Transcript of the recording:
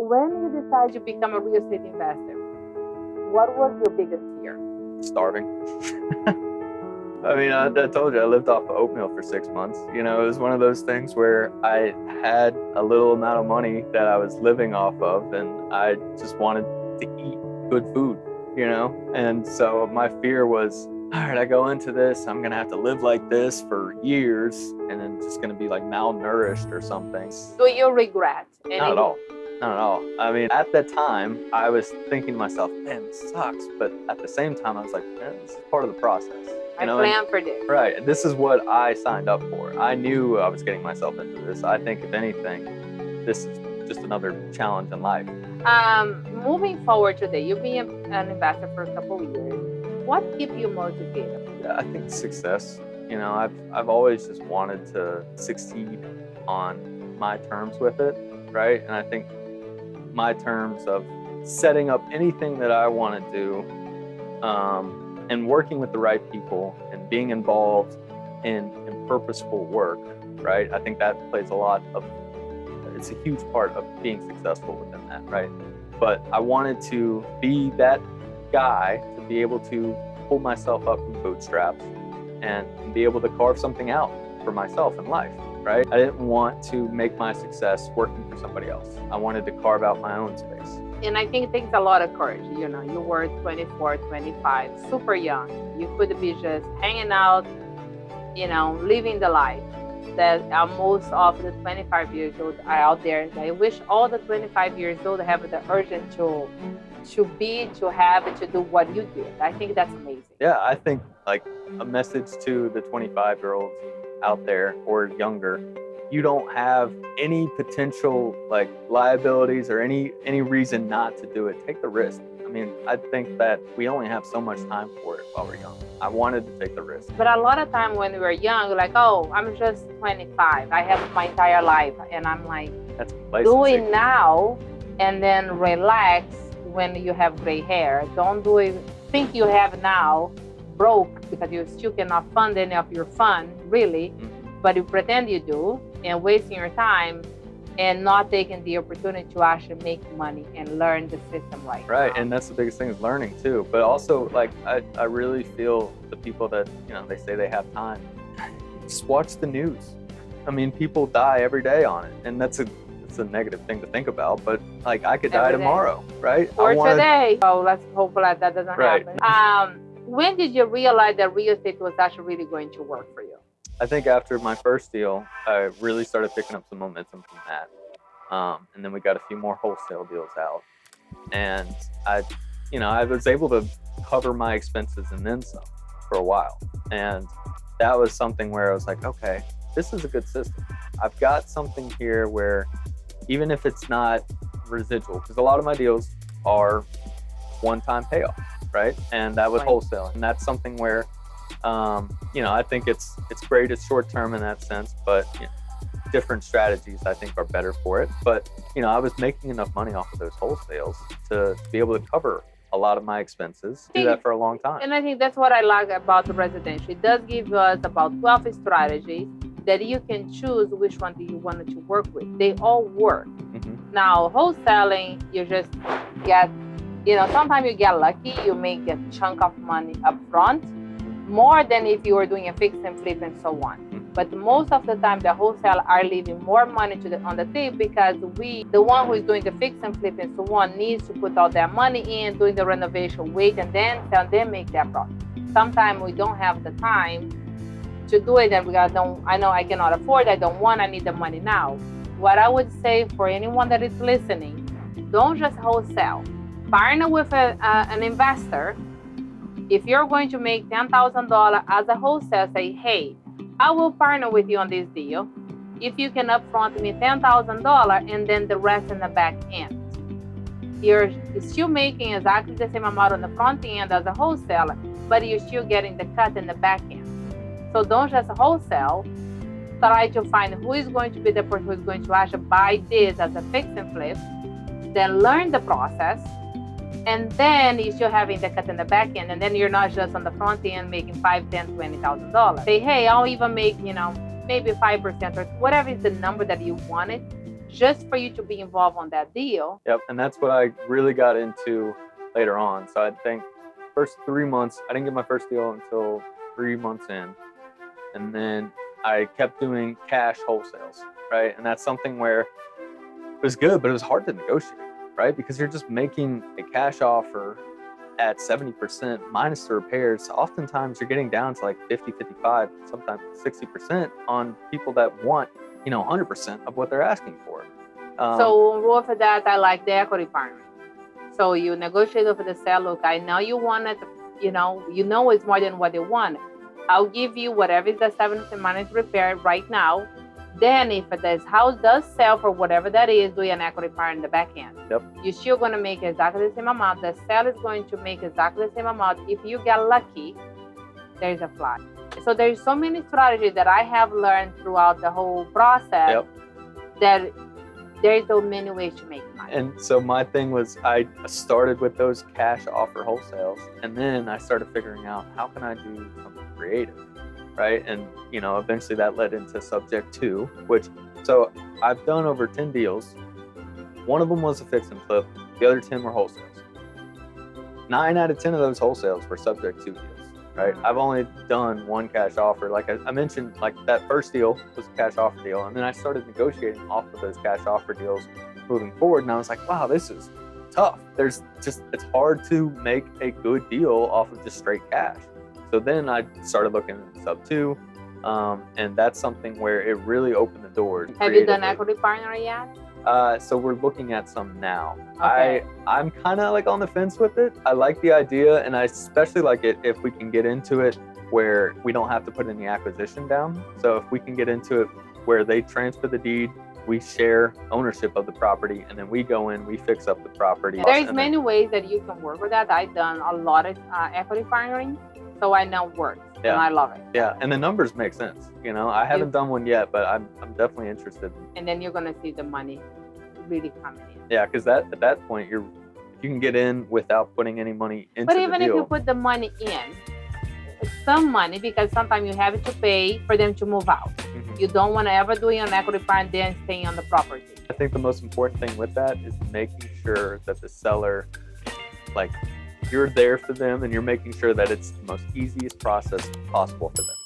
When you decided to become a real estate investor, what was your biggest fear? Starving. I mean, I told you I lived off of oatmeal for 6 months. You know, it was one of those things where I had a little amount of money that I was living off of, and I just wanted to eat good food, you know? And so my fear was, all right, I go into this, I'm gonna have to live like this for years, and then just gonna be like malnourished or something. Do you regret anything? Not at all. Not at all. I mean, at that time, I was thinking to myself, man, this sucks. But at the same time, I was like, man, this is part of the process. I planned for this. Right. This is what I signed up for. I knew I was getting myself into this. I think, if anything, this is just another challenge in life. Moving forward today, you've been an investor for a couple of years. What keeps you motivated? Yeah, I think success. You know, I've always just wanted to succeed on my terms with it, right? And I think my terms of setting up anything that I want to do, and working with the right people and being involved in purposeful work, right? I think that plays it's a huge part of being successful within that, right? But I wanted to be that guy to be able to pull myself up from bootstraps and be able to carve something out for myself in life, right? I didn't want to make my success working for somebody else. I wanted to carve out my own space. And I think it takes a lot of courage. You know, you were 24, 25, super young. You could be just hanging out, you know, living the life that most of the 25 years old are out there. I wish all the 25 years old have the urgent to have, to do what you did. I think that's amazing. Yeah, I think like a message to the 25-year-olds out there or younger, you don't have any potential like liabilities or any reason not to do it. Take the risk. I mean, I think that we only have so much time for it while we're young. I wanted to take the risk. But a lot of time when we were young, we're like, oh, I'm just 25. I have my entire life. And I'm like, that's complacency. Do it now and then relax when you have gray hair. Don't do it, think you have now, broke because you still cannot fund any of your fun, really. Mm-hmm. But you pretend you do, and wasting your time and not taking the opportunity to actually make money and learn the system right now. And that's the biggest thing, is learning too. But also, like, I really feel the people that, you know, they say they have time, just watch the news. I mean, people die every day on it, and it's a negative thing to think about, but like, I could die tomorrow, right? Or today. Oh, let's hope that doesn't happen. When did you realize that real estate was actually really going to work for you? I think after my first deal, I really started picking up some momentum from that. And then we got a few more wholesale deals out. And I was able to cover my expenses and then some for a while. And that was something where I was like, okay, this is a good system. I've got something here where even if it's not residual, because a lot of my deals are one-time payoffs, right? And that was wholesale. And that's something where I think it's great. It's short term in that sense, but different strategies I think are better for it. But I was making enough money off of those wholesales to be able to cover a lot of my expenses. Do that for a long time. And I think that's what I like about the residential. It does give us about 12 strategies that you can choose which one do you want to work with. They all work. Mm-hmm. Now, wholesaling, you just get, sometimes you get lucky, you make a chunk of money up front, more than if you were doing a fix and flip and so on. But most of the time, the wholesale are leaving more money on the table because the one who is doing the fix and flip and so on, needs to put all their money in, doing the renovation, wait, and then sell, then make their profit. Sometimes we don't have the time to do it, and I know I cannot afford, I need the money now. What I would say for anyone that is listening, don't just wholesale. Partner with an investor. If you're going to make $10,000 as a wholesale, say, hey, I will partner with you on this deal if you can upfront me $10,000 and then the rest in the back end. You're still making exactly the same amount on the front end as a wholesaler, but you're still getting the cut in the back end. So don't just wholesale. Try to find who is going to be the person who is going to actually buy this as a fix and flip, then learn the process, and then you're still having the cut in the back end, and then you're not just on the front end making $5,000, $10,000, $20,000. Say, hey, I'll even make, maybe 5% or whatever is the number that you wanted. just for you to be involved on that deal. Yep, and that's what I really got into later on. So I think first 3 months, I didn't get my first deal until 3 months in. And then I kept doing cash wholesales, right? And that's something where it was good, but it was hard to negotiate, right? Because you're just making a cash offer at 70% minus the repairs. Oftentimes you're getting down to like 50, 55, sometimes 60% on people that want, 100% of what they're asking for. So for that, I like the equity partner. So you negotiate with the seller. Look, I know you want it, you know it's more than what they want. I'll give you whatever is the 70% minus repair right now. Then if this house does sell for whatever that is, do an equity part in the back end. Yep. You're still going to make exactly the same amount. The seller is going to make exactly the same amount. If you get lucky, there's a fly. So there's so many strategies that I have learned throughout the whole process that there's so many ways to make money. And so my thing was I started with those cash offer wholesales, and then I started figuring out how can I do something creative, right? And eventually that led into subject 2, which so I've done over 10 deals. One of them was a fix and flip. The other 10 were wholesales. 9 out of 10 of those wholesales were subject 2 deals, right? I've only done one cash offer. Like I mentioned, like that first deal was a cash offer deal, and then I started negotiating off of those cash offer deals moving forward, and I was like, wow, this is tough. It's hard to make a good deal off of just straight cash. So then I started looking at sub 2, and that's something where it really opened the door. Have you done equity partner yet? So we're looking at some now. Okay. I'm kind of like on the fence with it. I like the idea, and I especially like it if we can get into it where we don't have to put any acquisition down. So if we can get into it where they transfer the deed, we share ownership of the property, and then we go in, we fix up the property. There's many ways that you can work with that. I've done a lot of equity partnering, so I know it works, and I love it. Yeah, and the numbers make sense. I haven't done one yet, but I'm definitely interested. And then you're gonna see the money really coming in. Yeah, because at that point, you can get in without putting any money into the deal. But even if you put the money in, some money, because sometimes you have to pay for them to move out. Mm-hmm. You don't want to ever do an equity part and then staying on the property. I think the most important thing with that is making sure that the seller, you're there for them, and you're making sure that it's the most easiest process possible for them.